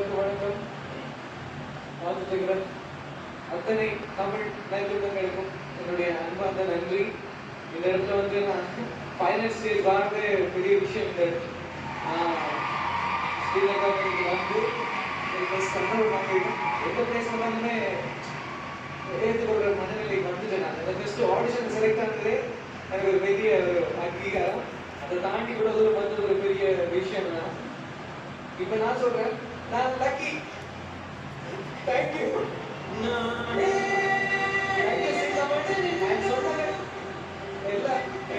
எல்லாருக்கும் வணக்கம். வாழ்த்துகிற அத்தனை தமிழ் நல்லுள்ளங்களுக்கும் என்னுடைய அன்பார்ந்த நன்றி. இந்த இடத்துல வந்து நான் ஃபைனல் ஸ்டேஜ் வாழ்ந்து பெரிய விஷயம் இல்லை. ஸ்ரீலங்கா வந்து கண்ட்ரோல் பண்ணிடும். எந்த பிளேஸ் வந்தாலுமே ஏற்றுக்கொள்கிற மனநிலை வந்துட்டேன். நான் அந்த ஃபர்ஸ்ட் ஆடிஷன் செலக்ட் ஆனதே எனக்கு ஒரு பெரிய அங்கீகாரம். அதை தாண்டி கூட வந்தது ஒரு பெரிய விஷயம் தான். இப்போ நான் சொல்றேன், நான் லக்கி. தேங்க்யூ.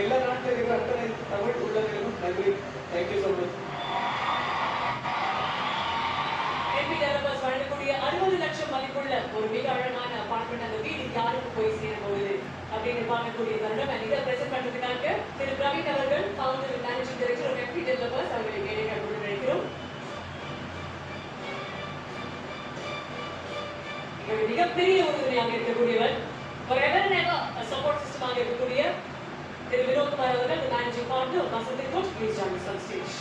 எல்லா நாட்டில் இருக்கிற அத்தனை தமிழ் உள்ளவர்களுக்கும் நன்றி. Thank you so much. வழங்கக்கூடிய 60 லட்சம் மதிப்புள்ள ஒரு மிக அழகான அபார்ட்மெண்ட் அந்த வீடு யாருக்கு போய் சேர போகுது அப்படின்னு பார்க்கக்கூடிய தருணம் இதை பிரசன்ட் பண்றதுக்காக திரு பிரவீன் அவர்கள் founder managing director of MP developers அவர்களை மேடைக்கு கொண்டு நினைக்கிறோம். மிகப்பெரிய உறுதுணையாக இருக்கக்கூடியவர் ஒரு எவர் நெவர் சப்போர்ட் சிஸ்டமாக இருக்கக்கூடிய திரு வினோத் குமார் அவர்கள் managing partner of Vasanth coach please join us on stage.